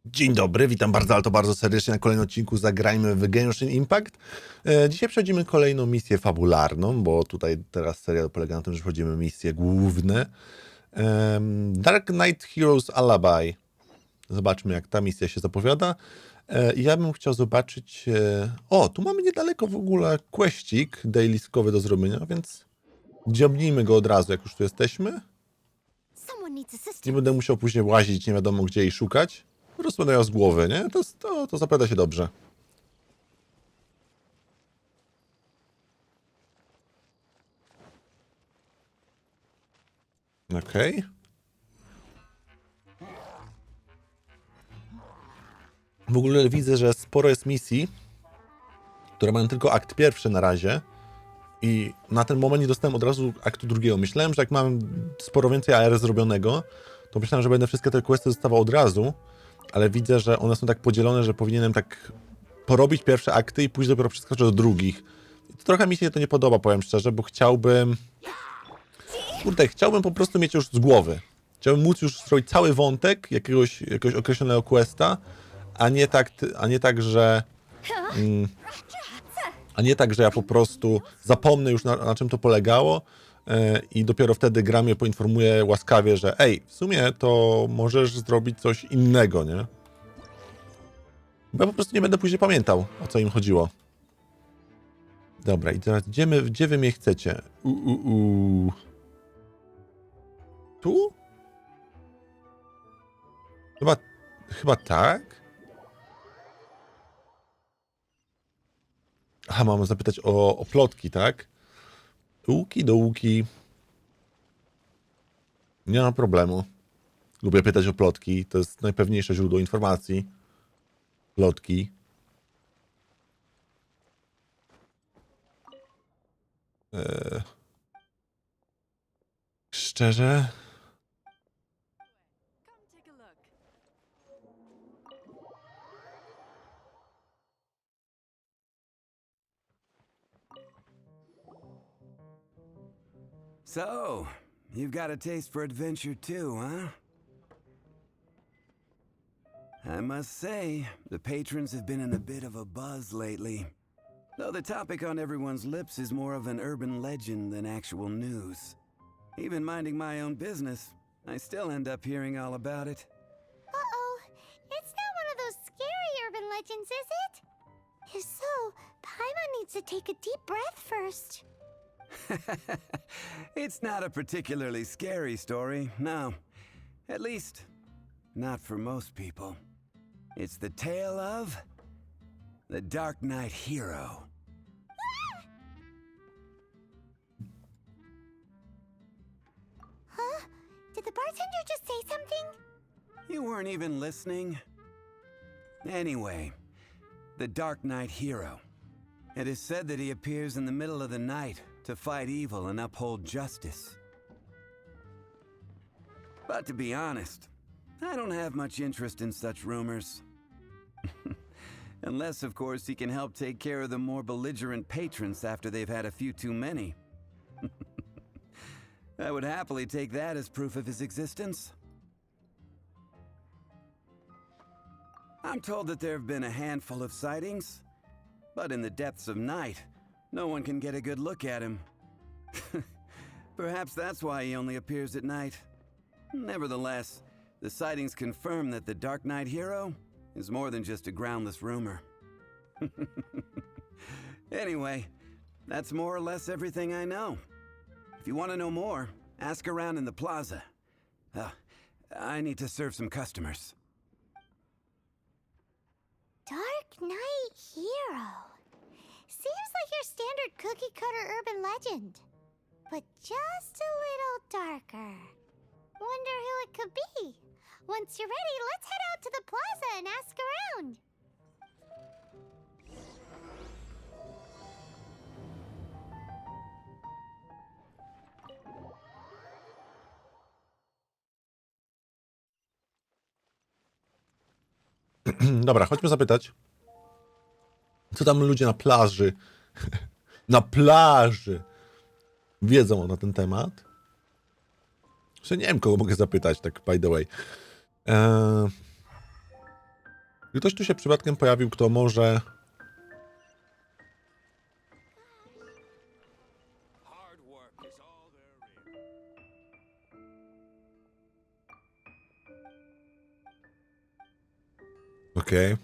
Dzień dobry, witam bardzo, ale to bardzo serdecznie na kolejnym odcinku Zagrajmy w Genshin Impact. Dzisiaj przechodzimy kolejną misję fabularną, bo tutaj teraz serial polega na tym, że przechodzimy misje główne. Darkknight Heroes Alibi. Zobaczmy, jak ta misja się zapowiada. Ja bym chciał zobaczyć... O, tu mamy niedaleko w ogóle questik dailyskowy do zrobienia, więc dziobnijmy go od razu, jak już tu jesteśmy. Nie będę musiał później łazić nie wiadomo gdzie i szukać. Po prostu dają z głowy, nie? To zapowiada się dobrze. Okej. W ogóle widzę, że sporo jest misji, które mają tylko akt pierwszy na razie. I na ten moment nie dostałem od razu aktu drugiego. Myślałem, że jak mam sporo więcej AR zrobionego, to myślałem, że będę wszystkie te questy dostawał od razu, ale widzę, że one są tak podzielone, że powinienem tak porobić pierwsze akty i później dopiero przeskoczyć do drugich. I to trochę mi się to nie podoba, powiem szczerze, bo chciałbym... Kurde, chciałbym po prostu mieć już z głowy. Chciałbym móc już zrobić cały wątek jakiegoś określonego questa, a nie tak, że... A nie tak, że ja po prostu zapomnę już na czym to polegało i dopiero wtedy gra mnie poinformuje łaskawie, że ej, w sumie to możesz zrobić coś innego, nie? Bo ja po prostu nie będę później pamiętał, o co im chodziło. Dobra, i teraz gdzie wy mnie chcecie? Tu? Chyba tak? Aha, mam zapytać o plotki, tak? Łuki. Nie ma problemu. Lubię pytać o plotki. To jest najpewniejsze źródło informacji. Plotki. Szczerze? So, you've got a taste for adventure too, huh? I must say, the patrons have been in a bit of a buzz lately. Though the topic on everyone's lips is more of an urban legend than actual news. Even minding my own business, I still end up hearing all about it. Uh-oh. It's not one of those scary urban legends, is it? If so, Paimon needs to take a deep breath first. It's not a particularly scary story, no. At least, not for most people. It's the tale of the Darkknight hero. Huh? Did the bartender just say something? You weren't even listening. Anyway, the Darkknight hero. It is said that he appears in the middle of the night to fight evil and uphold justice. But to be honest, I don't have much interest in such rumors. Unless, of course, he can help take care of the more belligerent patrons after they've had a few too many. I would happily take that as proof of his existence. I'm told that there have been a handful of sightings, but in the depths of night, no one can get a good look at him. Perhaps that's why he only appears at night. Nevertheless, the sightings confirm that the Darkknight hero is more than just a groundless rumor. Anyway, that's more or less everything I know. If you want to know more, ask around in the plaza. I need to serve some customers. Darkknight hero. Seems like your standard cookie-cutter urban legend. But just a little darker. Wonder who it could be. Once you're ready, let's head out to the plaza and ask around. Dobra, chodźmy zapytać. Co tam ludzie na plaży? Na plaży! Wiedzą na ten temat. Jeszcze nie wiem, kogo mogę zapytać, tak by the way. Ktoś tu się przypadkiem pojawił, kto może... Okej.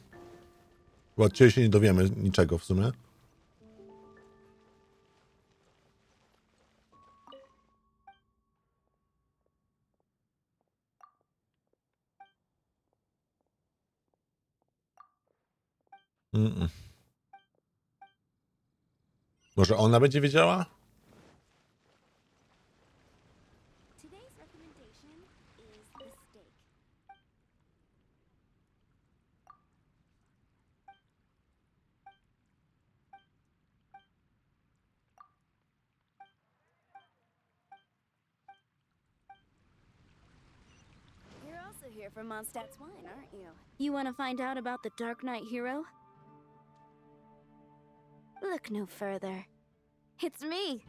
Bo od ciebie się nie dowiemy niczego w sumie. Może ona będzie wiedziała? Today's recommendation is the steak. You're also here for Mondstadt's wine, aren't you? You want to find out about the Darkknight hero? Look no further. It's me.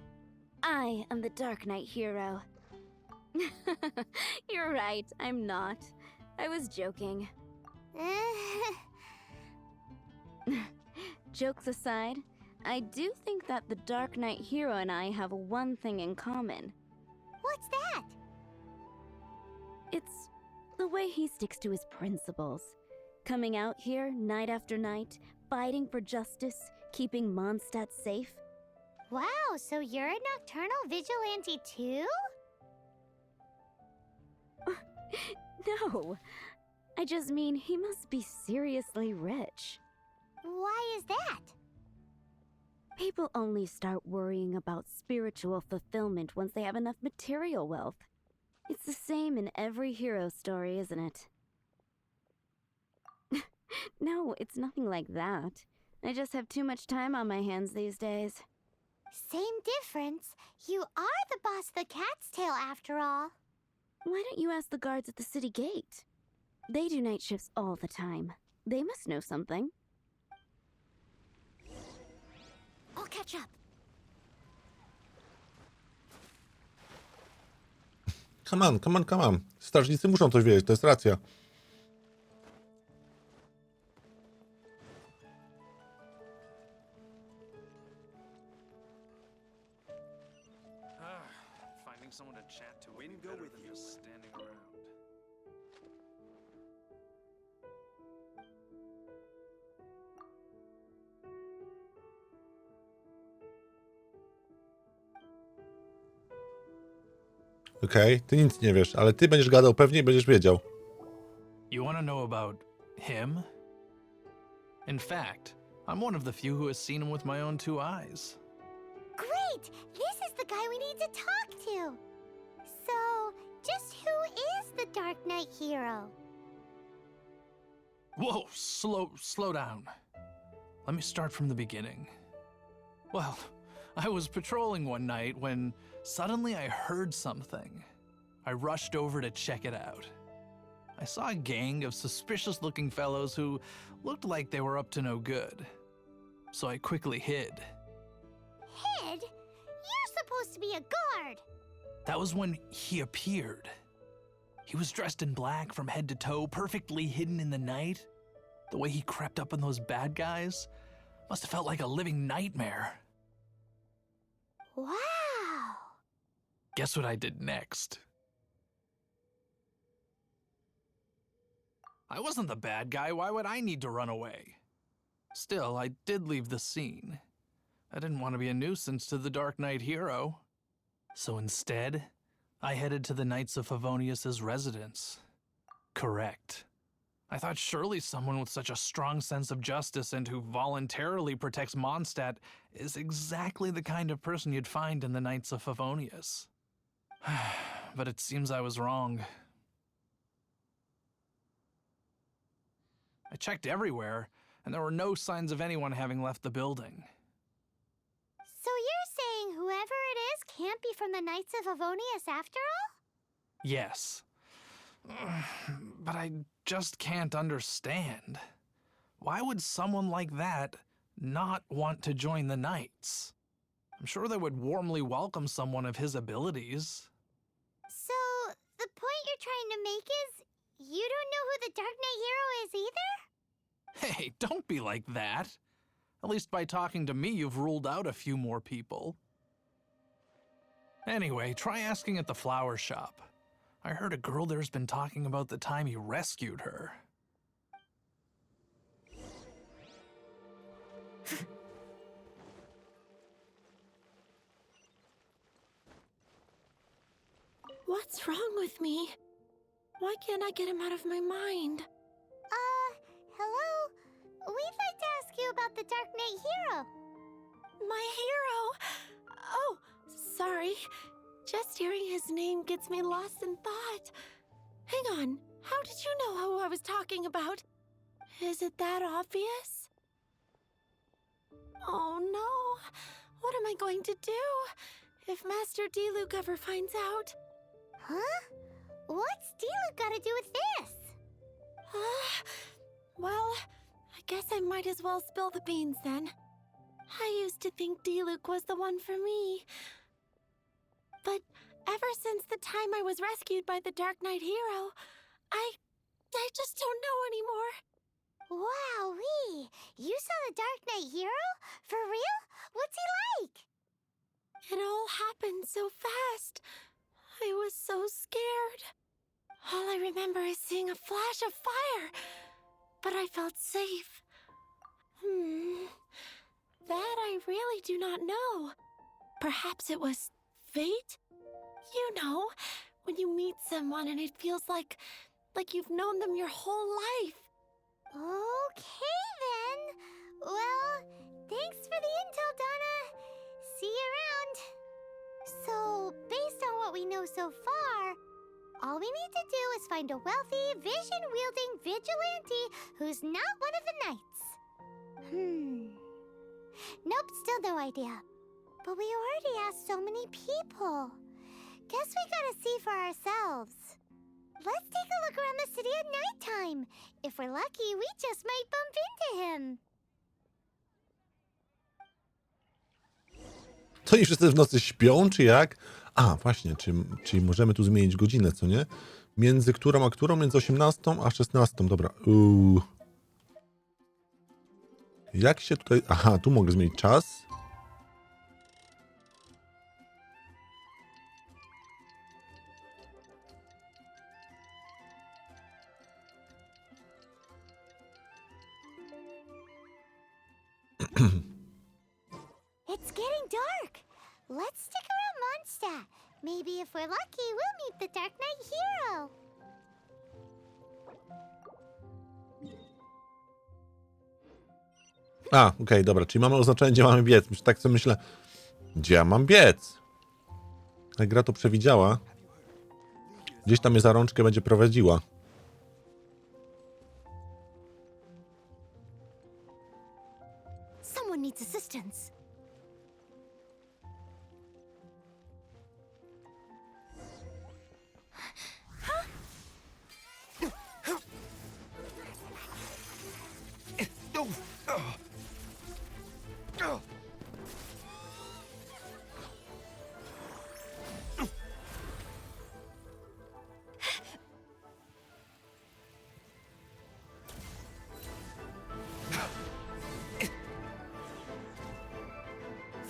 I am the Darkknight hero. You're right, I'm not. I was joking. Jokes aside, I do think that the Darkknight hero and I have one thing in common. What's that? It's the way he sticks to his principles. Coming out here night after night, fighting for justice, keeping Mondstadt safe. Wow, so you're a nocturnal vigilante too? No, I just mean he must be seriously rich. Why is that? People only start worrying about spiritual fulfillment once they have enough material wealth. It's the same in every hero story, isn't it? No, it's nothing like that. I just have too much time on my hands these days. Same difference. You are the boss of the Cat's Tail after all. Why don't you ask the guards at the city gate? They do night shifts all the time. They must know something. I'll catch up. Come on, come on, come on. Strażnicy muszą coś wiedzieć, to jest racja. Finding someone to chat to would be better than just standing around. Okej, ty nic nie wiesz, ale ty będziesz gadał pewnie i będziesz wiedział. You want to know about him? In fact, I'm one of the few who has seen him with my own two eyes. Great! This is the guy we need to talk to. So, just who is the Dark Knight hero? Whoa, slow down. Let me start from the beginning. Well, I was patrolling one night when suddenly I heard something. I rushed over to check it out. I saw a gang of suspicious-looking fellows who looked like they were up to no good. So I quickly hid. Hid? You're supposed to be a guard. That was when he appeared. He was dressed in black from head to toe, perfectly hidden in the night. The way he crept up on those bad guys must have felt like a living nightmare. Wow. Guess what I did next? I wasn't the bad guy. Why would I need to run away? Still, I did leave the scene. I didn't want to be a nuisance to the Dark Knight hero. So instead, I headed to the Knights of Favonius's residence. Correct. I thought surely someone with such a strong sense of justice and who voluntarily protects Mondstadt is exactly the kind of person you'd find in the Knights of Favonius. But it seems I was wrong. I checked everywhere, and there were no signs of anyone having left the building. So you're saying whoever it is can't be from the Knights of Favonius after all? Yes. But I just can't understand. Why would someone like that not want to join the Knights? I'm sure they would warmly welcome someone of his abilities. So, the point you're trying to make is you don't know who the Dark Knight hero is either? Hey, don't be like that. At least by talking to me, you've ruled out a few more people. Anyway, try asking at the flower shop. I heard a girl there's been talking about the time you rescued her. What's wrong with me? Why can't I get him out of my mind? Hello? We'd like to ask you about the Darkknight hero. My hero! Oh, sorry. Just hearing his name gets me lost in thought. Hang on, how did you know who I was talking about? Is it that obvious? Oh no, what am I going to do if Master DILUC ever finds out? Huh? What's DILUC got to do with this? Well, I guess I might as well spill the beans then. I used to think DILUC was the one for me. But ever since the time I was rescued by the Darkknight hero, I just don't know anymore. Wowee! You saw the Darkknight hero? For real? What's he like? It all happened so fast. I was so scared. All I remember is seeing a flash of fire, but I felt safe. That I really do not know. Perhaps it was fate? You know, when you meet someone and it feels like you've known them your whole life. Okay then. Well, thanks for the intel, Donna. See you around. So, based on what we know so far, all we need to do is find a wealthy, vision-wielding vigilante who's not one of the knights. Nope, still no idea. But we already asked so many people. Guess we gotta see for ourselves. Let's take a look around the city at nighttime. If we're lucky, we just might bump into him. Co oni wszyscy w nocy śpią, czy jak? A, właśnie, czyli możemy tu zmienić godzinę, co nie? Między którą a którą? Między 18 a 16. Dobra. Jak się tutaj... Aha, tu mogę zmienić czas. It's getting dark. Let's stick around Mondstadt. Maybe if we're lucky, we'll meet the Darkknight hero. A, okej, dobra, czyli mamy oznaczenie, gdzie mamy biec. Tak sobie myślę, gdzie ja mam biec? Ta gra to przewidziała. Gdzieś tam mnie za rączkę będzie prowadziła. Someone needs assistance.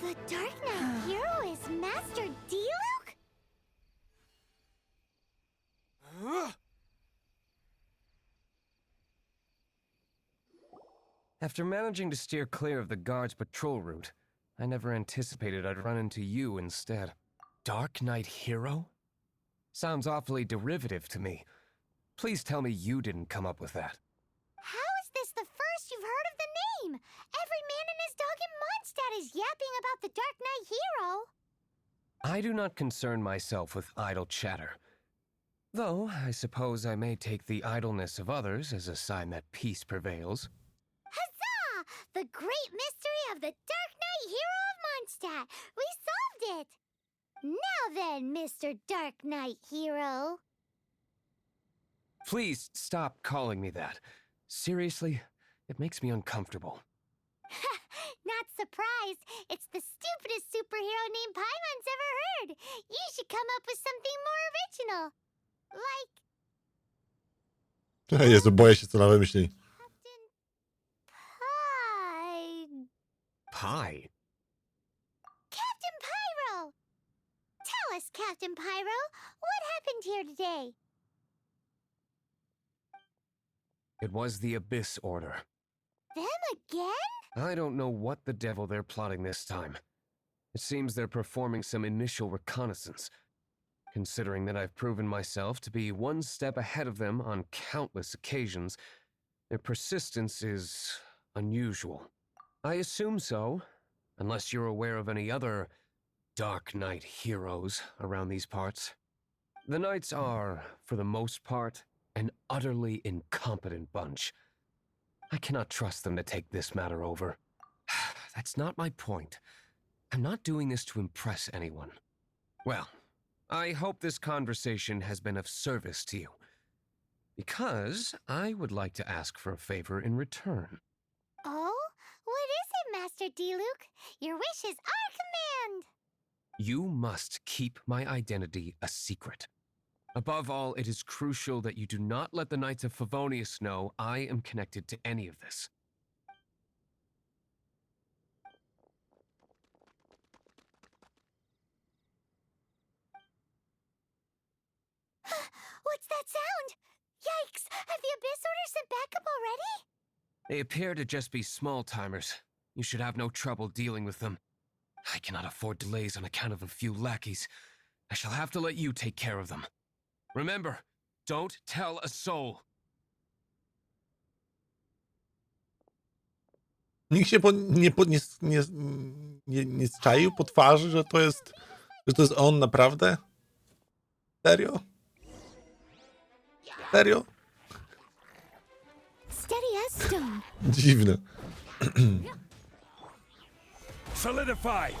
The Darkknight hero is Master DILUC? After managing to steer clear of the guard's patrol route, I never anticipated I'd run into you instead. Darkknight hero? Sounds awfully derivative to me. Please tell me you didn't come up with that. How is this the first you've heard of the name? Every man and his dog in Mondstadt is yapping about the Darkknight hero. I do not concern myself with idle chatter. Though, I suppose I may take the idleness of others as a sign that peace prevails. Huzzah! The great mystery of the Darkknight hero of Mondstadt. We solved it! Now then, Mr. Darkknight hero. Please stop calling me that. Seriously, it makes me uncomfortable. Not surprised. It's the stupidest superhero name Paimon's ever heard. You should come up with something more original. Like Jezu, boję się, co na wymyśli. Captain Hi. Captain Pyro! Tell us, Captain Pyro, what happened here today? It was the Abyss Order. Them again? I don't know what the devil they're plotting this time. It seems they're performing some initial reconnaissance. Considering that I've proven myself to be one step ahead of them on countless occasions, their persistence is unusual. I assume so, unless you're aware of any other Dark Knight heroes around these parts. The Knights are, for the most part, an utterly incompetent bunch. I cannot trust them to take this matter over. That's not my point. I'm not doing this to impress anyone. Well, I hope this conversation has been of service to you, because I would like to ask for a favor in return. Oh? What is it, Master DILUC? Your wish is our command! You must keep my identity a secret. Above all, it is crucial that you do not let the Knights of Favonius know I am connected to any of this. What's that sound? Yikes! Have the Abyss Order sent backup already? They appear to just be small-timers. You should have no trouble dealing with them. I cannot afford delays on account of a few lackeys. I shall have to let you take care of them. Remember, don't tell a soul. Nikt się nie zczaił po twarzy, że to jest on naprawdę? Serio? Serio? Steady as stone. Dziwne. Solidify!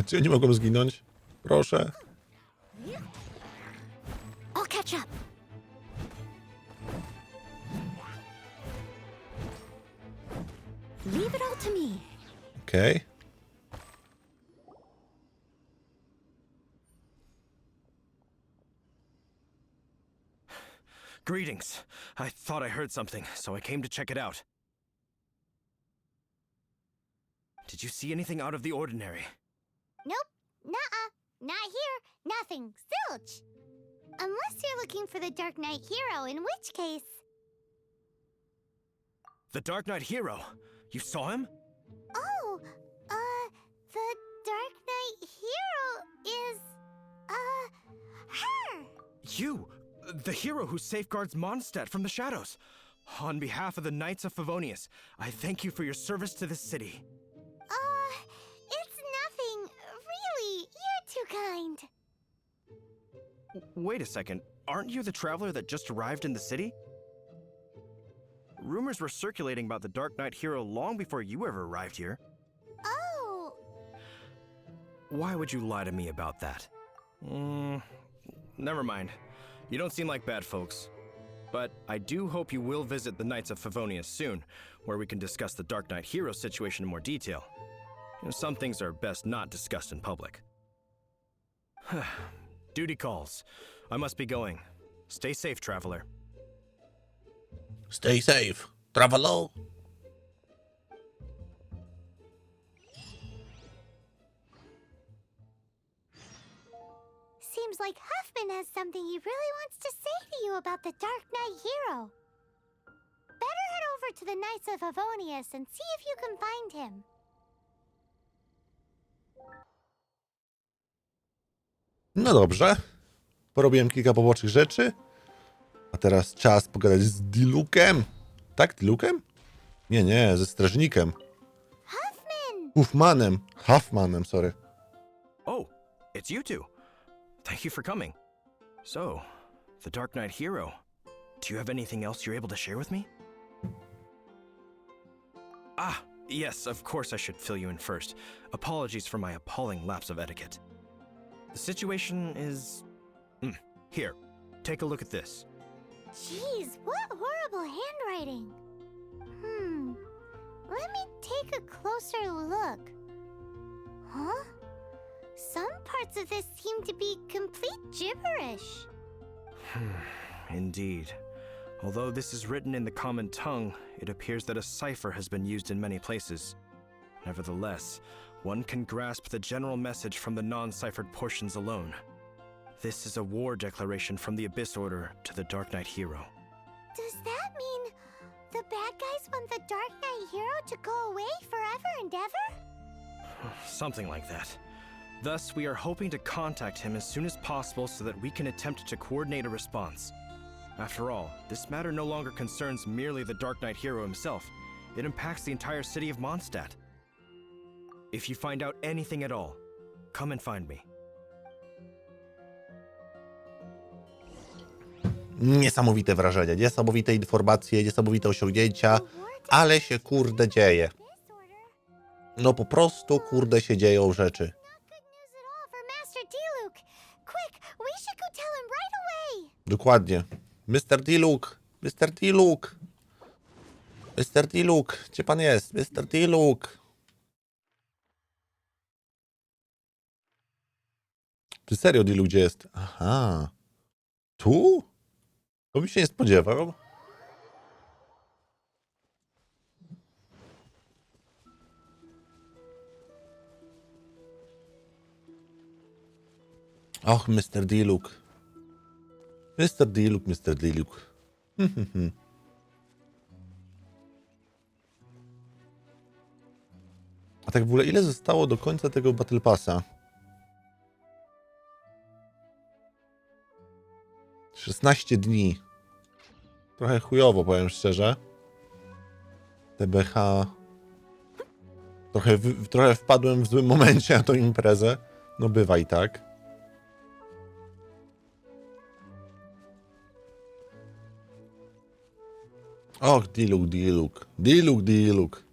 Czy ja nie mogłem zginąć? Proszę. I'll catch up. Leave it all to me. Okej. Greetings. I thought I heard something, so I came to check it out. Did you see anything out of the ordinary? Nope. Nuh-uh. Not here. Nothing. Zilch. Unless you're looking for the Dark Knight hero, in which case... The Dark Knight hero? You saw him? Oh, the Dark Knight hero is, her! You! The hero who safeguards Mondstadt from the shadows. On behalf of the Knights of Favonius, I thank you for your service to this city. It's nothing. Really, you're too kind. Wait a second. Aren't you the traveler that just arrived in the city? Rumors were circulating about the Dark Knight hero long before you ever arrived here. Oh. Why would you lie to me about that? Never mind. You don't seem like bad folks. But I do hope you will visit the Knights of Favonius soon, where we can discuss the Dark Knight hero situation in more detail. Some things are best not discussed in public. Duty calls. I must be going. Stay safe, traveler. Stay safe. Traveler. Seems like Huffman has something he really wants to say to you about the Dark Knight hero. Better head over to the Knights of Favonius and see if you can find him. No dobrze. Porobiłem kilka pobocznych rzeczy. A teraz czas pogadać z DILUCem. Tak, DILUCem? Nie, ze strażnikiem. Huffmanem, sorry. Oh, it's you two. Thank you for coming. So, the Dark Knight hero. Do you have anything else you're able to share with me? Ah, yes, of course I should fill you in first. Apologies for my appalling lapse of etiquette. The situation is... Here, take a look at this. Jeez, what horrible handwriting. Let me take a closer look. Huh? Some parts of this seem to be complete gibberish. Indeed. Although this is written in the common tongue, it appears that a cipher has been used in many places. Nevertheless, one can grasp the general message from the non-ciphered portions alone. This is a war declaration from the Abyss Order to the Dark Knight hero. Does that mean the bad guys want the Dark Knight hero to go away forever and ever? Something like that. Thus, we are hoping to contact him as soon as possible so that we can attempt to coordinate a response. After all, this matter no longer concerns merely the Dark Knight hero himself. It impacts the entire city of Mondstadt. If you find out anything at all, come and find me. Niesamowite wrażenie, niesamowite informacje, niesamowite osiągnięcia, ale się kurde dzieje. No po prostu kurde się dzieją rzeczy. Dokładnie. Mr. DILUC, Mr. DILUC, Mr. DILUC, gdzie pan jest? Mr. DILUC. Czy serio DILUC gdzie jest? Aha. Tu? To bym się nie spodziewał. Och, Mr. DILUC. Mr. DILUC, Mr. DILUC. A tak w ogóle ile zostało do końca tego Battle Passa? 16 dni. Trochę chujowo, powiem szczerze. TBH. Trochę wpadłem w złym momencie na tą imprezę. No bywa i tak. Och, DILUC, DILUC. DILUC, DILUC.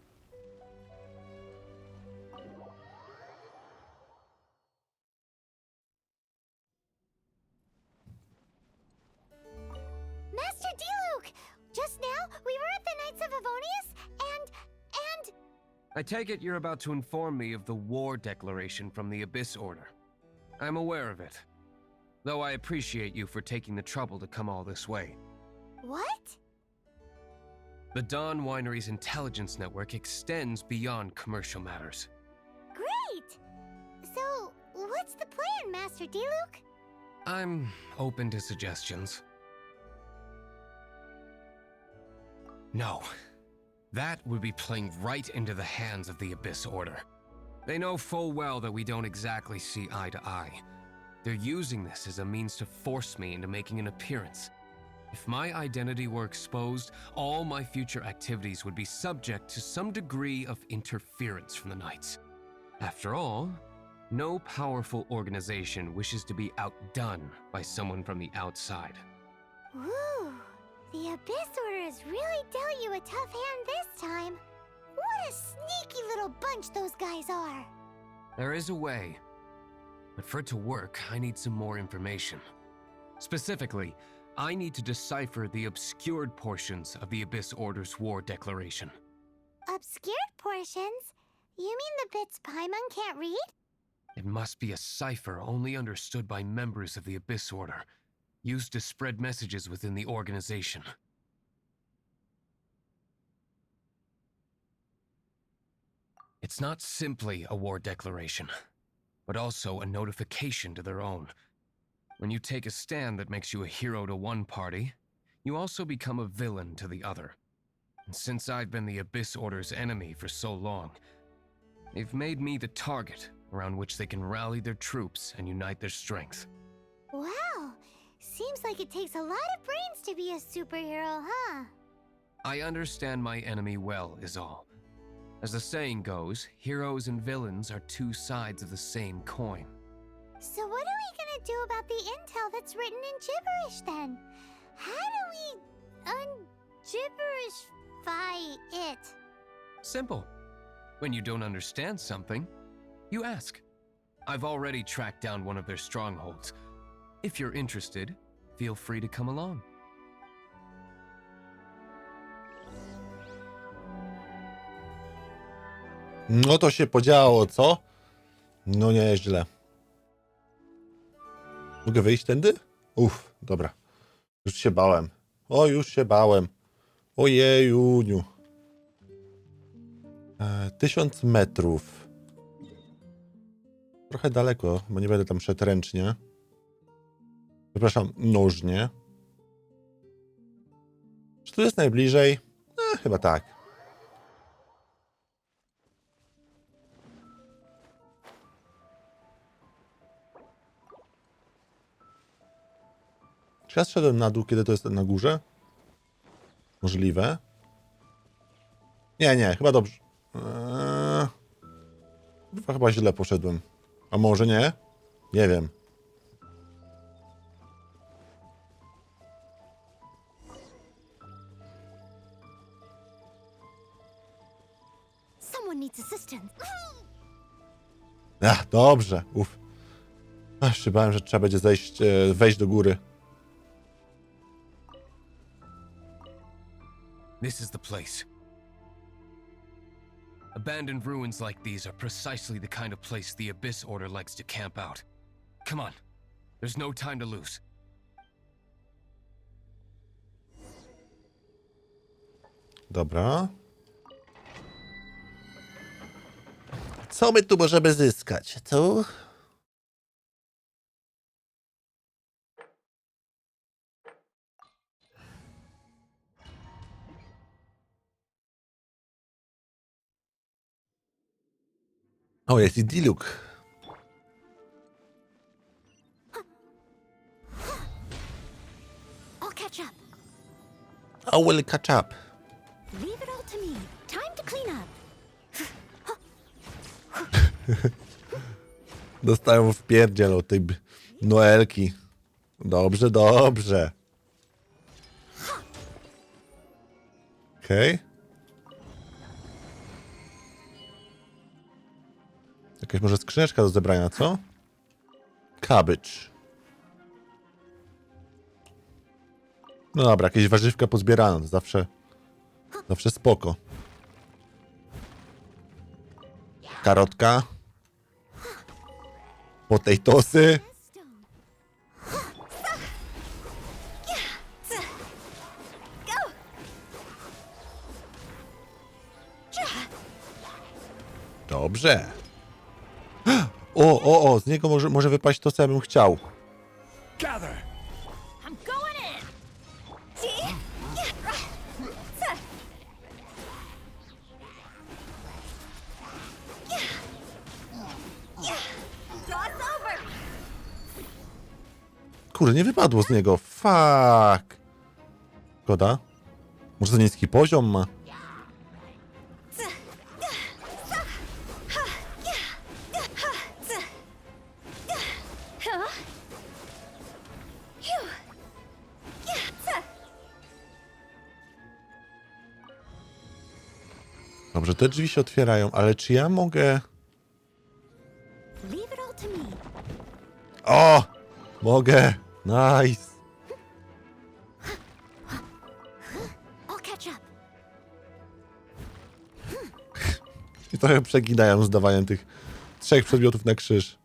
Master DILUC! Just now, we were at the Knights of Favonius, and... I take it you're about to inform me of the war declaration from the Abyss Order. I'm aware of it. Though I appreciate you for taking the trouble to come all this way. What? The Dawn Winery's intelligence network extends beyond commercial matters. Great! So, what's the plan, Master DILUC? I'm open to suggestions. No. That would be playing right into the hands of the Abyss Order. They know full well that we don't exactly see eye to eye. They're using this as a means to force me into making an appearance. If my identity were exposed, all my future activities would be subject to some degree of interference from the Knights. After all, no powerful organization wishes to be outdone by someone from the outside. Woo! The Abyss Order has really dealt you a tough hand this time. What a sneaky little bunch those guys are! There is a way. But for it to work, I need some more information. Specifically, I need to decipher the obscured portions of the Abyss Order's war declaration. Obscured portions? You mean the bits Paimon can't read? It must be a cipher only understood by members of the Abyss Order, used to spread messages within the organization. It's not simply a war declaration, but also a notification to their own. When you take a stand that makes you a hero to one party, you also become a villain to the other. And since I've been the Abyss Order's enemy for so long, they've made me the target around which they can rally their troops and unite their strength. Wow! Seems like it takes a lot of brains to be a superhero, huh? I understand my enemy well, is all. As the saying goes, heroes and villains are two sides of the same coin. So what are we gonna do about the intel that's written in gibberish then? How do we un-gibberishify it? Simple. When you don't understand something, you ask. I've already tracked down one of their strongholds. If you're interested, feel free to come along. No to się podziało, co? No nieźle. Mogę wyjść tędy? Dobra. Już się bałem. Już się bałem. Ojejuniu. 1000 metrów. Trochę daleko, bo nie będę tam szedł ręcznie. Przepraszam, nożnie. Czy tu jest najbliżej? Chyba tak. Czy ja zszedłem na dół, kiedy to jest na górze? Możliwe. Nie, chyba dobrze. Chyba źle poszedłem. A może nie? Nie wiem. Someone needs assistance. Dobrze. Aż się bałem, że trzeba będzie wejść do góry. This is the place. Abandoned ruins like these are precisely the kind of place the Abyss Order likes to camp out. Come on. There's no time to lose. Dobra. Co my tu możemy zyskać, co? O, jest i DILUC. I'll catch up. I will catch up. Leave it all to me. Time to clean up. Dostałem w pierdziel od tej Noelki. Dobrze. Okej. Jakaś może skrzyneczka do zebrania, co? Cabbage. No dobra, jakieś warzywka pozbierane, to zawsze spoko. Karotka. Potatoesy. Dobrze. Z niego może wypaść to, co ja bym chciał. I'm going in. See? Over. Kurde, nie wypadło z niego. Fuck. Szkoda. Może za niski poziom ma. Dobrze, te drzwi się otwierają, ale czy ja mogę... Leave it all to me. O! Mogę! Nice! I'll catch up. I trochę przeginają z dawaniem tych 3 przedmiotów na krzyż.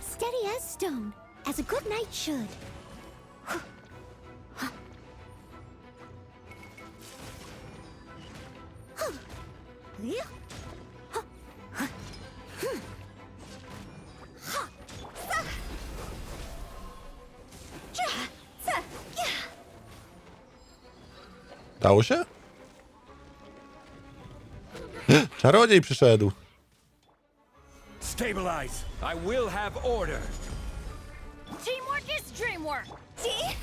Steady as stone, as a good knight should. Dało się? Czarodziej przyszedł. Stabilize. I will have order. Teamwork is dreamwork. See?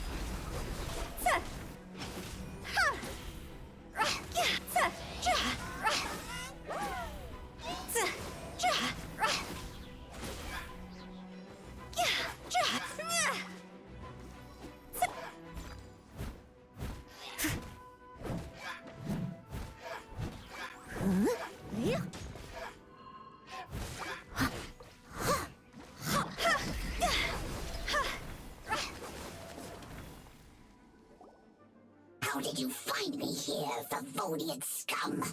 How did you find me here, 𝗶𝗶 scum?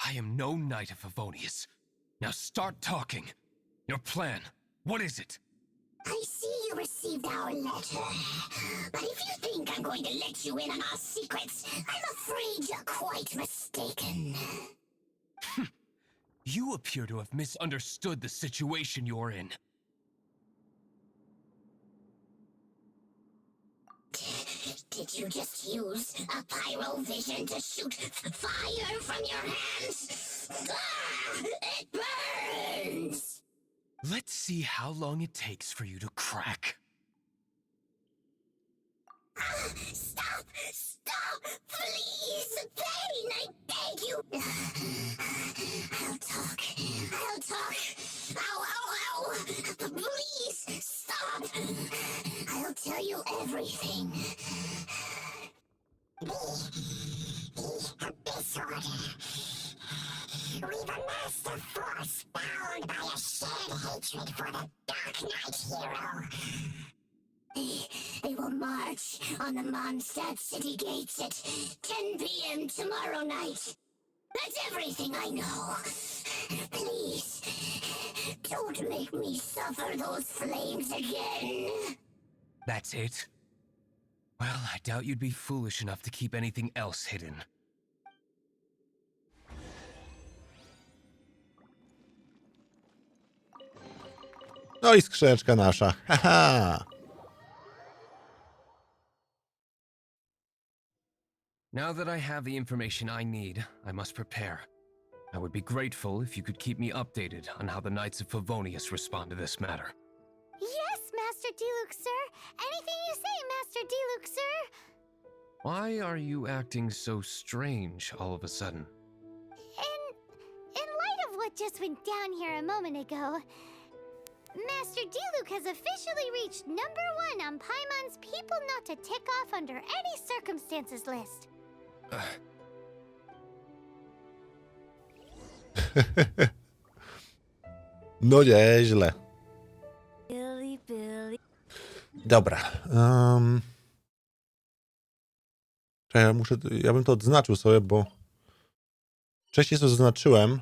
I am no Knight of Favonius. Now start talking. Your plan, what is it? I see you received our letter. But if you think I'm going to let you in on our secrets, I'm afraid you're quite mistaken. You appear to have misunderstood the situation you're in. Did you just use a pyrovision to shoot fire from your hands? Ah, it burns! Let's see how long it takes for you to crack. Stop! Stop! Please! Pain, I beg you! I'll talk. I'll talk. Ow, ow, ow! Please, stop! I'll tell you everything. The Abyss Order. We've amassed a force bound by a shared hatred for the Darkknight hero. They will march on the Mondstadt city gates at 10 p.m. tomorrow night. That's everything I know. Please, don't make me suffer those flames again. That's it? Well, I doubt you'd be foolish enough to keep anything else hidden. No i skrzyneczka nasza. Haha. Now that I have the information I need, I must prepare. I would be grateful if you could keep me updated on how the Knights of Favonius respond to this matter. Yes, Master DILUC, sir. Anything you say, Master DILUC, sir. Why are you acting so strange all of a sudden? In light of what just went down here a moment ago, Master DILUC has officially reached #1 on Paimon's people not to tick off under any circumstances list. No nieźle. Billy. Dobra. Ja bym to odznaczył sobie, bo wcześniej to zaznaczyłem,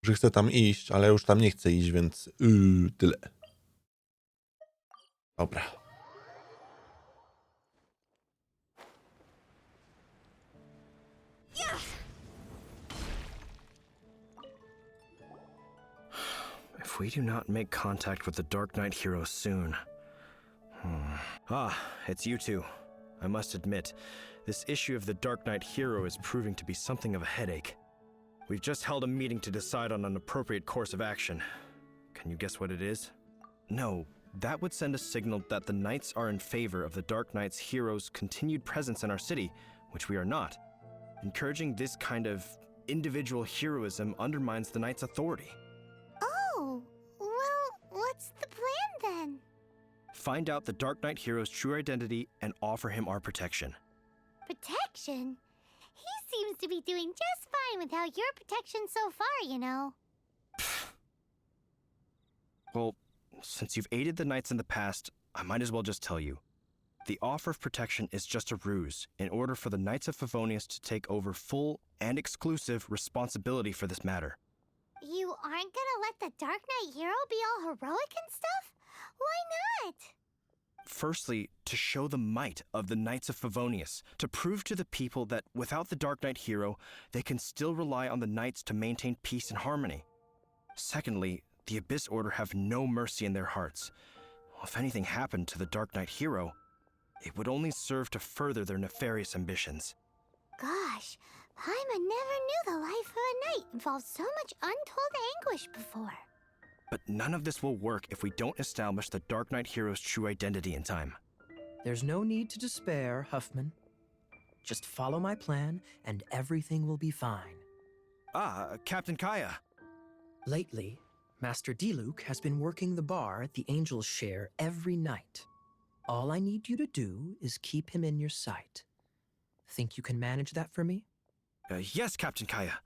że chcę tam iść, ale już tam nie chcę iść, więc tyle. Dobra. If we do not make contact with the Darkknight hero soon... Ah, it's you two. I must admit, this issue of the Darkknight hero is proving to be something of a headache. We've just held a meeting to decide on an appropriate course of action. Can you guess what it is? No, that would send a signal that the Knights are in favor of the Darkknight's hero's continued presence in our city, which we are not. Encouraging this kind of individual heroism undermines the Knights' authority. Oh, well, what's the plan then? Find out the Darkknight hero's true identity and offer him our protection. Protection? He seems to be doing just fine without your protection so far, you know. Well, since you've aided the Knights in the past, I might as well just tell you. The offer of protection is just a ruse in order for the Knights of Favonius to take over full and exclusive responsibility for this matter. You aren't gonna let the Darkknight hero be all heroic and stuff? Why not? Firstly, to show the might of the Knights of Favonius, to prove to the people that without the Darkknight hero, they can still rely on the Knights to maintain peace and harmony. Secondly, the Abyss Order have no mercy in their hearts. If anything happened to the Darkknight hero, it would only serve to further their nefarious ambitions. Gosh, Paimon never knew the life of a knight involved so much untold anguish before. But none of this will work if we don't establish the Darkknight hero's true identity in time. There's no need to despair, Huffman. Just follow my plan, and everything will be fine. Ah, Captain KAEYA. Lately, Master DILUC has been working the bar at the Angel's Share every night. All I need you to do is keep him in your sight. Think you can manage that for me? Yes, Captain KAEYA.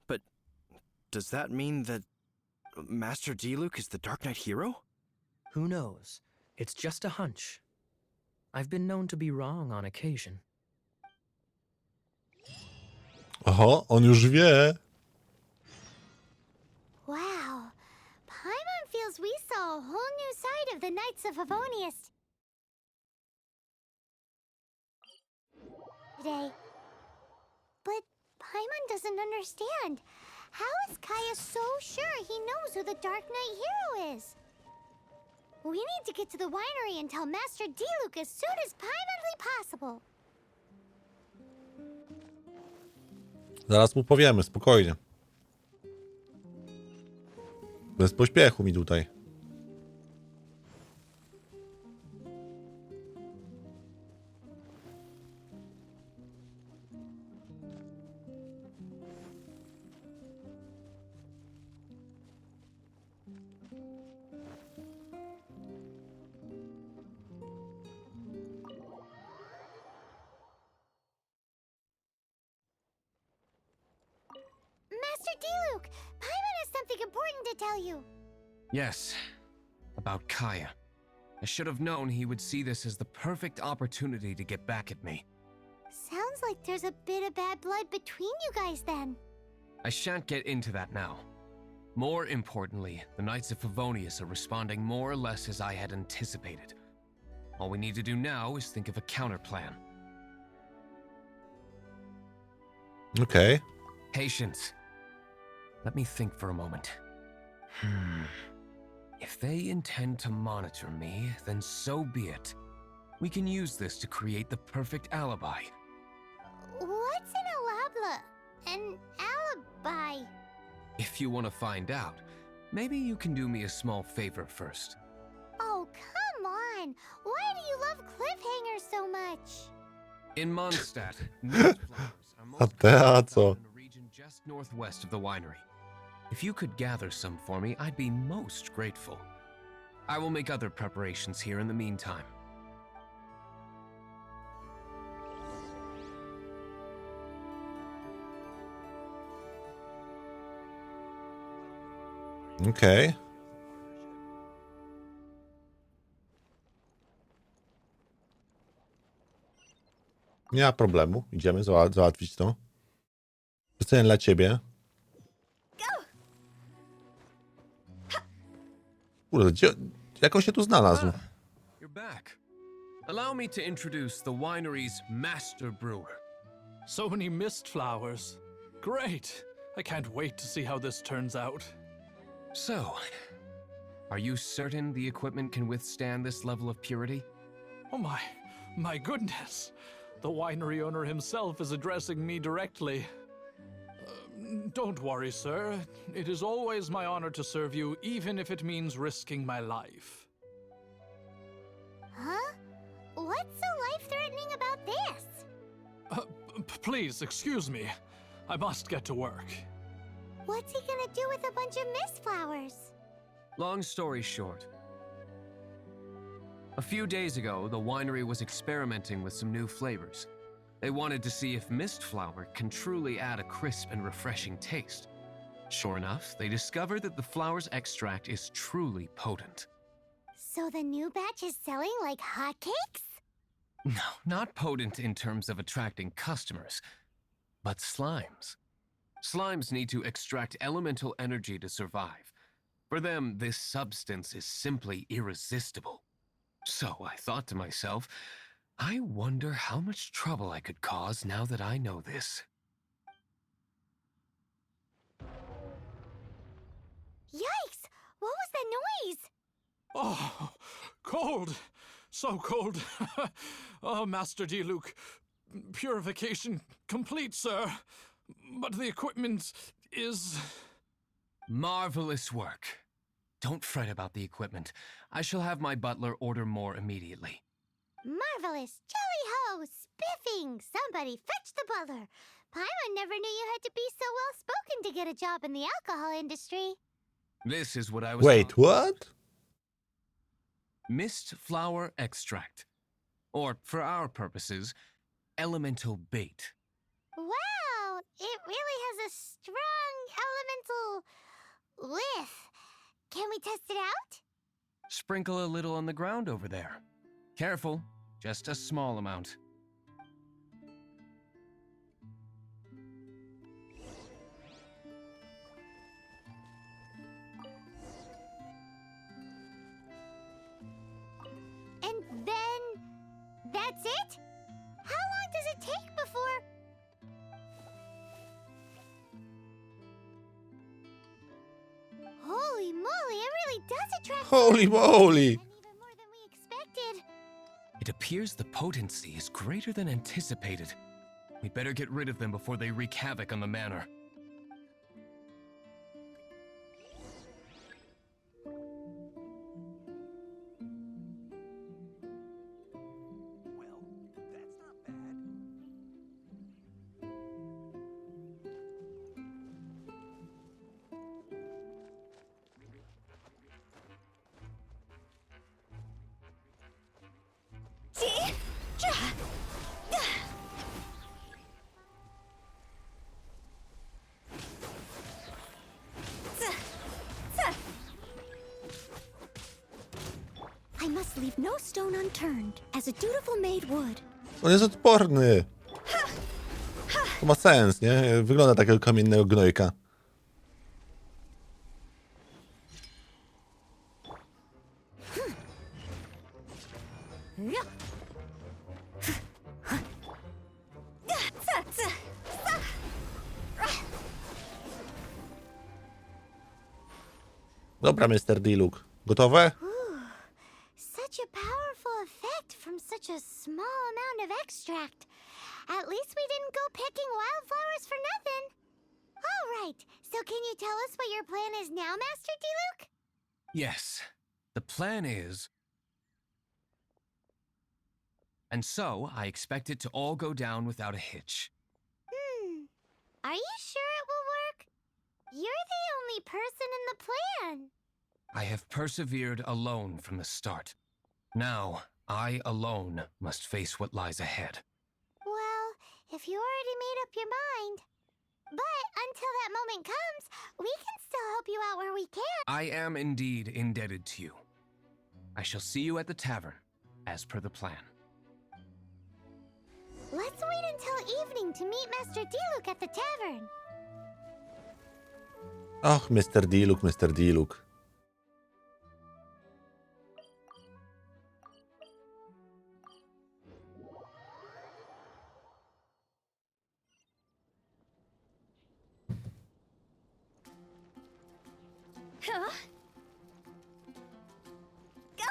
But does that mean that Master DILUC is the Darkknight hero? Who knows? It's just a hunch. I've been known to be wrong on occasion. Oho, on już wie. Wow. Paimon feels we saw a whole new side of the Knights of Favonius today. But Paimon doesn't understand. How is KAEYA so sure he knows who the Darkknight hero is? We need to get to the winery and tell Master DILUC as soon as humanly possible. Zaraz mu powiemy, spokojnie. Bez pośpiechu mi tutaj. Master DILUC, Paimon has something important to tell you. Yes, about KAEYA. I should have known he would see this as the perfect opportunity to get back at me. Sounds like there's a bit of bad blood between you guys then. I shan't get into that now. More importantly, the Knights of Favonius are responding more or less as I had anticipated. All we need to do now is think of a counterplan. Okay. Patience. Let me think for a moment. If they intend to monitor me, then so be it. We can use this to create the perfect alibi. What's an alibi? If you want to find out, maybe you can do me a small favor first. Oh, come on! Why do you love cliffhangers so much? In Mondstadt, mist flowers are most 𝗚𝗏𝘅𝘃. common in the region just northwest of the winery. If you could gather some for me, I'd be most grateful. I will make other preparations here in the meantime. Okej. Nie ma problemu. Idziemy załatwić to. Specjalnie dla ciebie. Kurde, jak on się tu znalazł? You're back. Allow me to introduce the winery's master brewer. So many mist flowers. Great. I can't wait to see how this turns out. So, are you certain the equipment can withstand this level of purity? Oh my goodness. The winery owner himself is addressing me directly. Don't worry, sir. It is always my honor to serve you, even if it means risking my life. Huh? What's so life-threatening about this? Please, excuse me. I must get to work. What's he gonna do with a bunch of mist flowers? Long story short, a few days ago, the winery was experimenting with some new flavors. They wanted to see if mist flower can truly add a crisp and refreshing taste. Sure enough, they discovered that the flower's extract is truly potent. So the new batch is selling like hotcakes? No, not potent in terms of attracting customers, but slimes. Slimes need to extract elemental energy to survive. For them, this substance is simply irresistible. So I thought to myself, I wonder how much trouble I could cause now that I know this. Yikes! What was that noise? Oh, cold. So cold. Oh, Master DILUC. Purification complete, sir. But the equipment is... Marvelous work. Don't fret about the equipment. I shall have my butler order more immediately. Marvelous! Jolly-ho! Spiffing! Somebody fetch the butler! Paimon never knew you had to be so well-spoken to get a job in the alcohol industry. This is what I was... Wait, what? Mist flower extract. Or, for our purposes, elemental bait. Wow! It really has a strong elemental whiff. Can we test it out? Sprinkle a little on the ground over there. Careful, Just a small amount. And then... that's it? How long does it take before... Holy moly, it really does attract... Holy moly! And even more than we expected. It appears the potency is greater than anticipated. We better get rid of them before they wreak havoc on the manor. I must leave no stone unturned, as a dutiful maid would. On jest odporny. To ma sens, nie? Wygląda takiego kamiennego gnojka. Dobra, Mr. DILUC. Gotowe? Such a powerful effect from such a small amount of extract. At least we didn't go picking wildflowers for nothing. All right, so can you tell us what your plan is now, Master DILUC? Yes, the plan is... And so, I expect it to all go down without a hitch. Are you sure it will work? You're the only person in the plan. I have persevered alone from the start. Now, I alone must face what lies ahead. Well, if you already made up your mind. But until that moment comes, we can still help you out where we can. I am indeed indebted to you. I shall see you at the tavern, as per the plan. Let's wait until evening to meet Master DILUC at the tavern. Och, Mr. DILUC, Mr. DILUC. Huh? Go!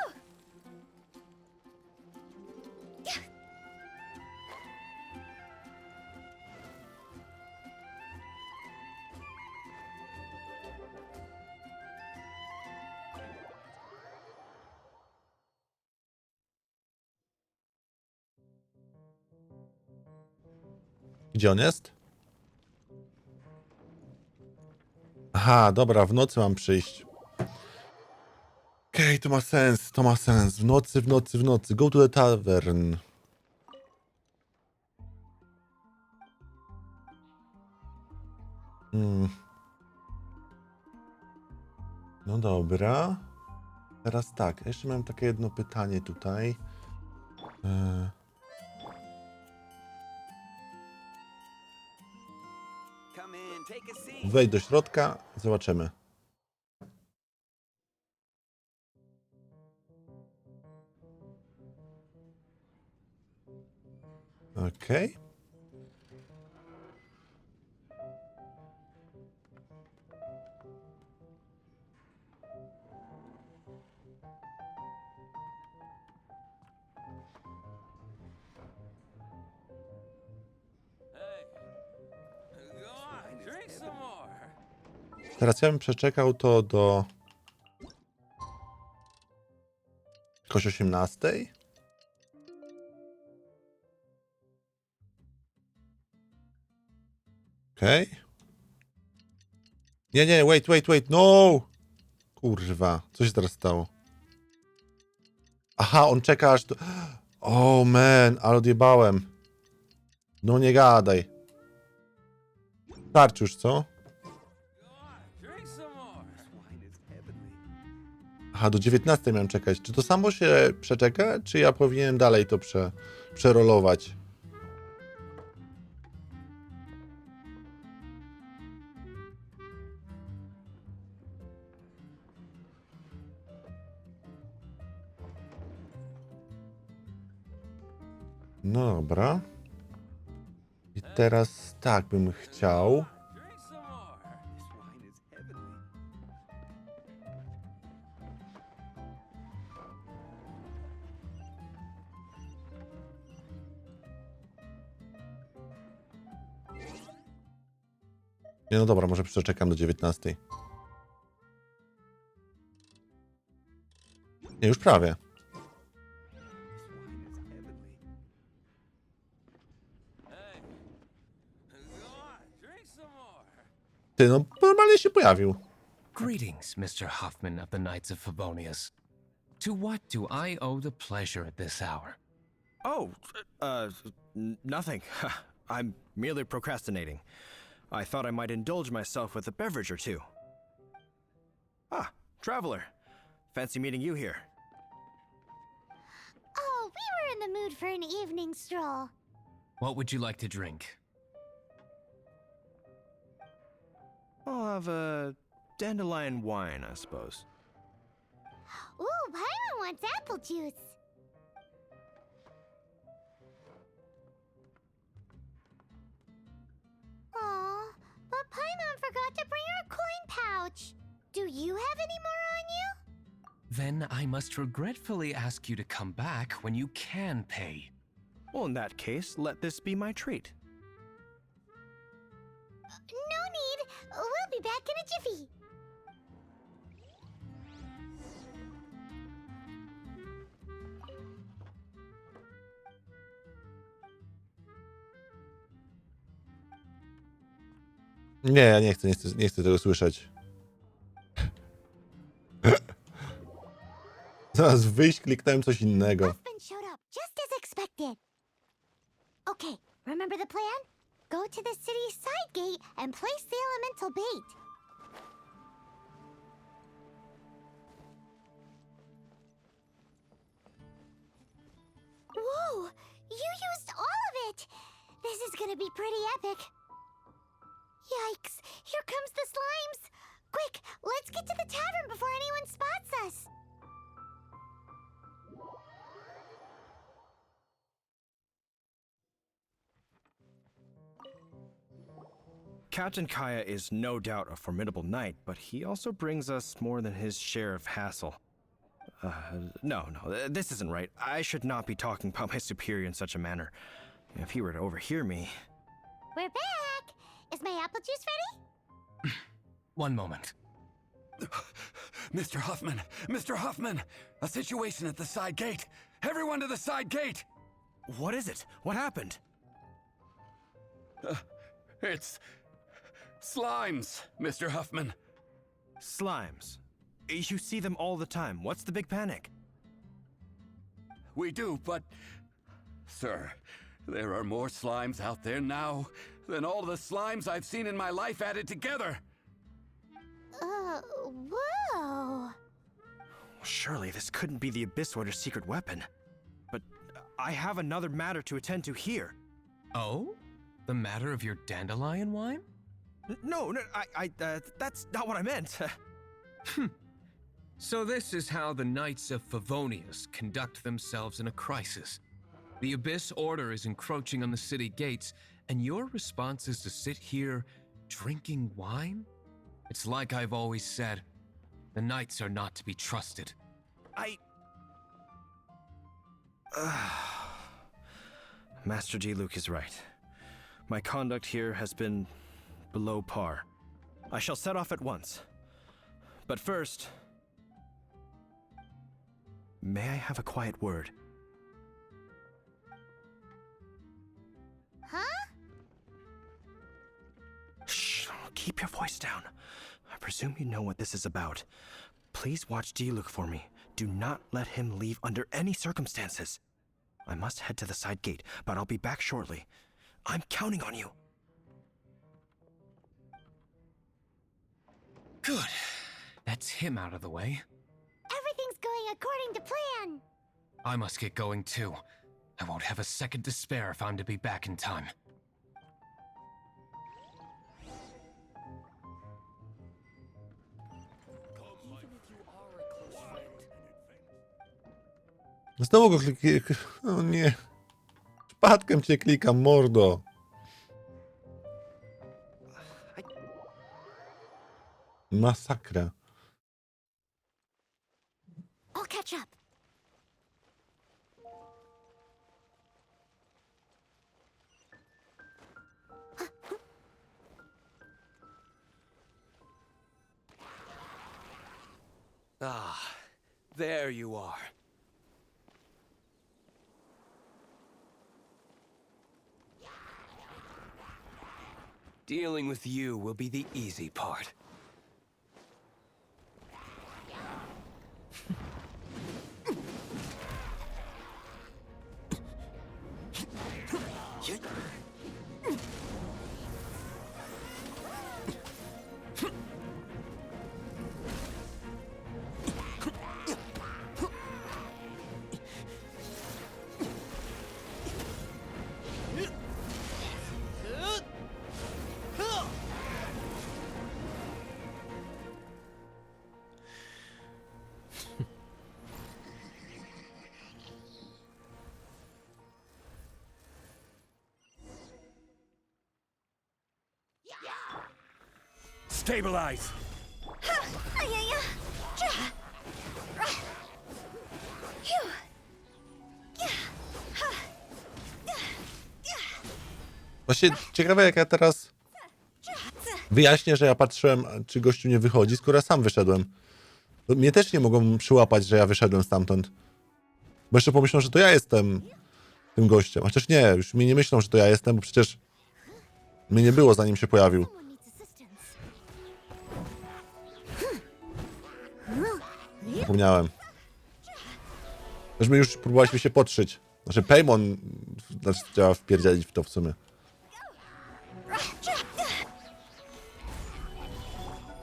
Gdzie on jest? Aha, dobra, w nocy mam przyjść. Okej, to ma sens, to ma sens. W nocy, w nocy, w nocy. Go to the tavern. No dobra. Teraz tak, jeszcze mam takie jedno pytanie tutaj. Wejdź do środka, zobaczymy. Okej. Teraz ja bym przeczekał to do jakoś 18. Okej. Nie, wait, no! Kurwa, co się teraz stało? Aha, on czeka aż do... Oh man, ale odjebałem. No nie gadaj. Starczy już, co? Aha, do 19 miałem czekać. Czy to samo się przeczeka, czy ja powinienem dalej to przerolować? No dobra. I teraz tak bym chciał. Nie, no dobra, może przeczekam do 19. Nie, już prawie. Ty, no normalnie się pojawił. Greetings, Mr. Huffman of the Knights of 𝗶𝗵𝗵. To what do I owe the pleasure at this hour? Oh, nothing. I'm merely procrastinating. I thought I might indulge myself with a beverage or two. Ah, traveler. Fancy meeting you here. Oh, we were in the mood for an evening stroll. What would you like to drink? I'll have a dandelion wine, I suppose. Ooh, Paimon wants apple juice. Aw, but Paimon forgot to bring her coin pouch. Do you have any more on you? Then I must regretfully ask you to come back when you can pay. Well, in that case, let this be my treat. No need. We'll be back in a jiffy. Nie, ja nie chcę tego słyszeć. Zaraz wyjść, kliknąłem coś innego. Husband showed up just as expected. Okay, remember the plan? Go to the city's side gate and place the elemental bait. Whoa! You used all of it! This is gonna be pretty epic. Yikes! Here comes the slimes! Quick, let's get to the tavern before anyone spots us! Captain KAEYA is no doubt a formidable knight, but he also brings us more than his share of hassle. No, this isn't right. I should not be talking about my superior in such a manner. If he were to overhear me... We're back! Is my apple juice ready? One moment. Mr. Huffman! Mr. Huffman! A situation at the side gate! Everyone to the side gate! What is it? What happened? It's... slimes, Mr. Huffman. Slimes. You see them all the time. What's the big panic? We do, but... Sir, there are more slimes out there now than all the slimes I've seen in my life added together. Whoa. Surely this couldn't be the 𝗏𝗏𝘃𝗀𝘃 secret weapon. But I have another matter to attend to here. Oh? The matter of your dandelion wine? No, that's not what I meant. So this is how the Knights of 𝗶𝗶𝗵𝗔 conduct themselves in a crisis. The Abyss Order is encroaching on the city gates, and your response is to sit here drinking wine? It's like I've always said, the Knights are not to be trusted. Master DILUC is right. My conduct here has been below par. I shall set off at once. But first... may I have a quiet word? Huh? Shh, keep your voice down. I presume you know what this is about. Please watch DILUC for me. Do not let him leave under any circumstances. I must head to the side gate, but I'll be back shortly. I'm counting on you. Good. That's him out of the way. Everything going according to plan. I must get going too. I won't have a second to spare if I'm to be back in time. Znowu go klikam. O nie. Przypadkiem cię klikam, mordo. Masakra. I'll catch up. Ah, there you are. Dealing with you will be the easy part. Stabilize! Właśnie ciekawe, jak ja teraz wyjaśnię, że ja patrzyłem, czy gościu nie wychodzi, skoro ja sam wyszedłem. To mnie też nie mogą przyłapać, że ja wyszedłem stamtąd. Bo jeszcze pomyślą, że to ja jestem tym gościem. Chociaż nie, już mnie nie myślą, że to ja jestem, bo przecież mnie nie było, zanim się pojawił. Zapomniałem. Też my już próbowaliśmy się podszyć. Znaczy Paimon chciała wpierdzielić w to w sumie.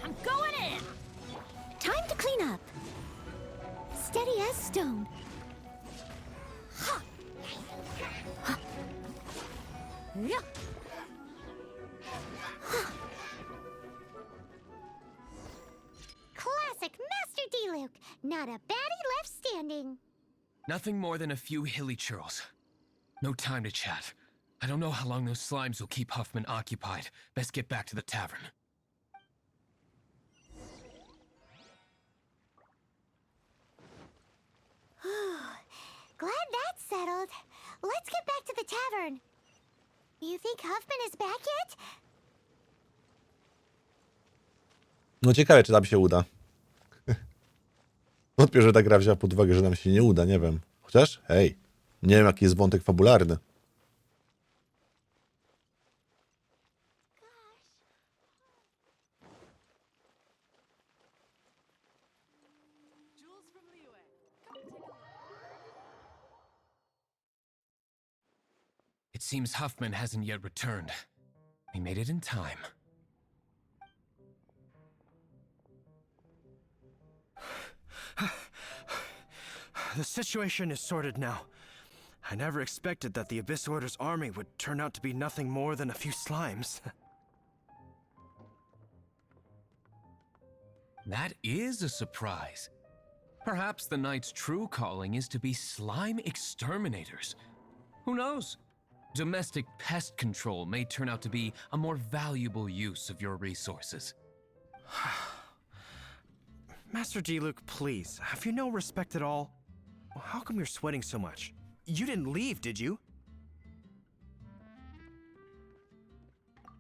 I'm going in. Time to clean up. Steady as stone. Classic Master DILUC. Not a baddie left standing. Nothing more than a few hilly churls. No time to chat. I don't know how long those slimes will keep Huffman occupied. Best get back to the tavern. Glad that's settled. Let's get back to the tavern. You think Huffman is back yet? No ciekawe, czy nam się uda. Wątpię, że ta gra wzięła pod uwagę, że nam się nie uda, nie wiem. Chociaż, hej, nie wiem, jaki jest wątek fabularny. It seems Huffman hasn't yet returned. We made it in time. The situation is sorted now. I never expected that the Abyss Order's army would turn out to be nothing more than a few slimes. That is a surprise. Perhaps the Knight's true calling is to be slime exterminators. Who knows? Domestic pest control may turn out to be a more valuable use of your resources. Master DILUC, please, have you no respect at all? How come you're sweating so much? You didn't leave, did you?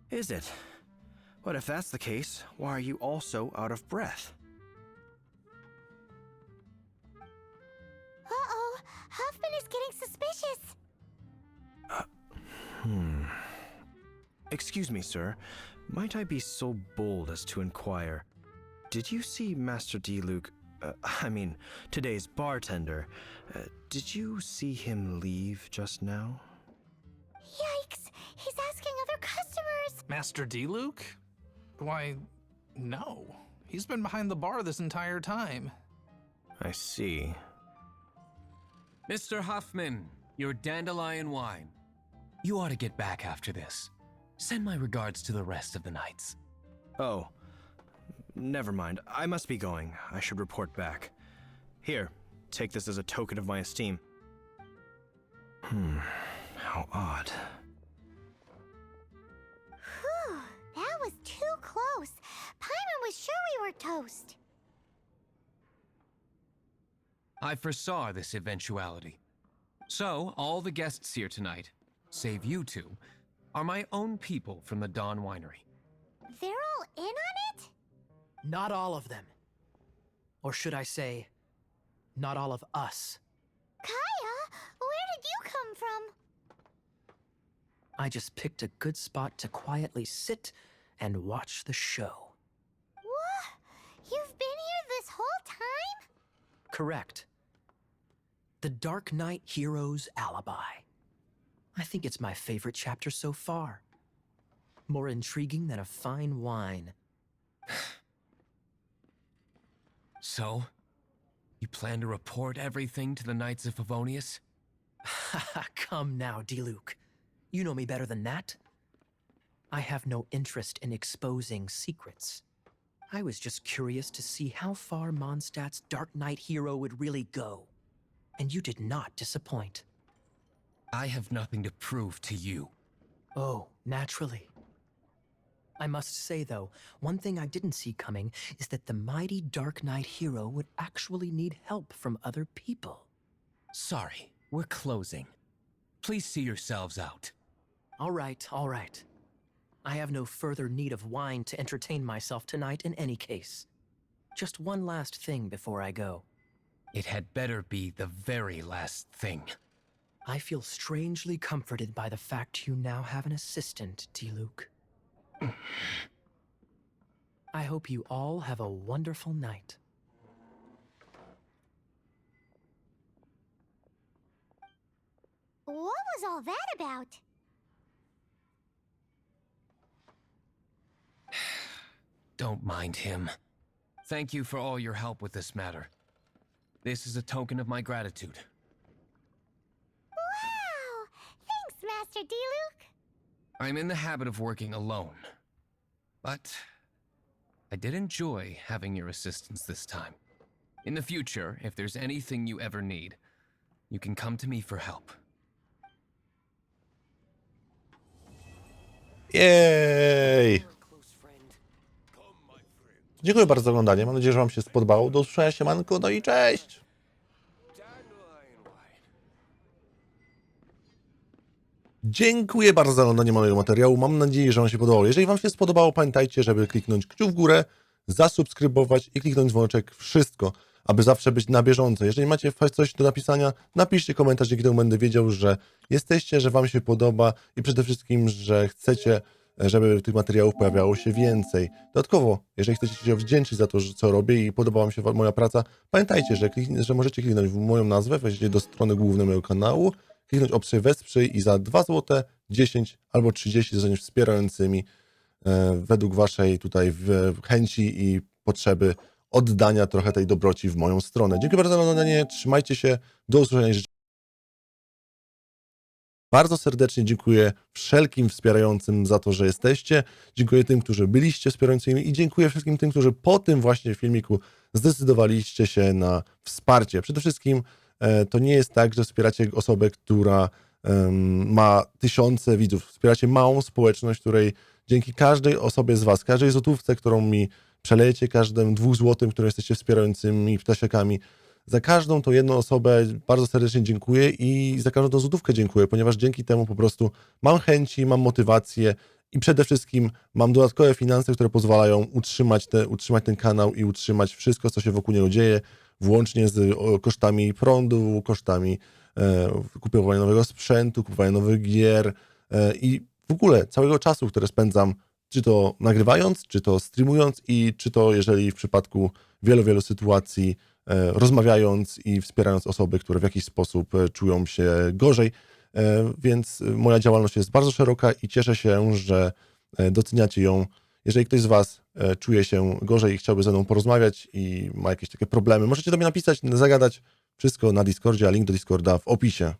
Is it? But if that's the case, why are you also out of breath? Uh-oh, Huffman is getting suspicious. Excuse me, sir. Might I be so bold as to inquire, did you see Master DILUC, today's bartender, did you see him leave just now? Yikes, he's asking other customers. Master DILUC? Why, no. He's been behind the bar this entire time. I see. Mr. Huffman, your dandelion wine. You ought to get back after this. Send my regards to the rest of the knights. Oh, never mind. I must be going. I should report back. Here, take this as a token of my esteem. How odd. Whew, that was too close. Paimon was sure we were toast. I foresaw this eventuality. So, all the guests here tonight, save you two, are my own people from the Dawn Winery. They're all in on it? Not all of them. Or should I say, not all of us. KAEYA, where did you come from? I just picked a good spot to quietly sit and watch the show. What? You've been here this whole time? Correct. The Darkknight hero's alibi. I think it's my favorite chapter so far. More intriguing than a fine wine. So, you plan to report everything to the Knights of Favonius? Come now, DILUC. You know me better than that. I have no interest in exposing secrets. I was just curious to see how far Mondstadt's Darkknight hero would really go. And you did not disappoint. I have nothing to prove to you. Oh, naturally. I must say, though, one thing I didn't see coming is that the mighty Darkknight hero would actually need help from other people. Sorry, we're closing. Please see yourselves out. All right, all right. I have no further need of wine to entertain myself tonight in any case. Just one last thing before I go. It had better be the very last thing. I feel strangely comforted by the fact you now have an assistant, DILUC. I hope you all have a wonderful night. What was all that about? Don't mind him. Thank you for all your help with this matter. This is a token of my gratitude. Wow! Thanks, Master DILUC. I'm in the habit of working alone. But I did enjoy having your assistance this time. In the future, if there's anything you ever need, you can come to me for help. Jej! Dziękuję bardzo za oglądanie. Mam nadzieję, że wam się spodobało. Do usłyszenia, siemanko, no i cześć! Dziękuję bardzo za oglądanie mojego materiału. Mam nadzieję, że wam się podobało. Jeżeli wam się spodobało, pamiętajcie, żeby kliknąć kciuk w górę, zasubskrybować i kliknąć dzwoneczek. Wszystko, aby zawsze być na bieżąco. Jeżeli macie coś do napisania, napiszcie komentarz, dzięki temu będę wiedział, że jesteście, że wam się podoba i przede wszystkim, że chcecie, żeby tych materiałów pojawiało się więcej. Dodatkowo, jeżeli chcecie się wdzięczyć za to, co robię i podoba wam się moja praca, pamiętajcie, że możecie kliknąć w moją nazwę, wejdziecie do strony głównej mojego kanału, kliknąć opcję Wesprzyj i za 2 zł, 10 albo 30 zostaniesz wspierającymi według waszej tutaj chęci i potrzeby oddania trochę tej dobroci w moją stronę. Dziękuję bardzo za oglądanie, trzymajcie się, do usłyszenia. Bardzo serdecznie dziękuję wszelkim wspierającym za to, że jesteście. Dziękuję tym, którzy byliście wspierającymi i dziękuję wszystkim tym, którzy po tym właśnie filmiku zdecydowaliście się na wsparcie. Przede wszystkim to nie jest tak, że wspieracie osobę, która ma tysiące widzów. Wspieracie małą społeczność, której dzięki każdej osobie z was, każdej złotówce, którą mi przelejecie, każdym 2 złotym, które jesteście wspierającymi ptasiakami, za każdą tą jedną osobę bardzo serdecznie dziękuję i za każdą tą złotówkę dziękuję, ponieważ dzięki temu po prostu mam chęci, mam motywację i przede wszystkim mam dodatkowe finanse, które pozwalają utrzymać ten kanał i utrzymać wszystko, co się wokół niego dzieje, włącznie z kosztami prądu, kosztami kupowania nowego sprzętu, kupowania nowych gier i w ogóle całego czasu, które spędzam, czy to nagrywając, czy to streamując i czy to, jeżeli w przypadku wielu sytuacji rozmawiając i wspierając osoby, które w jakiś sposób czują się gorzej. Więc moja działalność jest bardzo szeroka i cieszę się, że doceniacie ją Jeżeli ktoś z was czuje się gorzej i chciałby ze mną porozmawiać i ma jakieś takie problemy, możecie do mnie napisać, zagadać. Wszystko na Discordzie, a link do Discorda w opisie.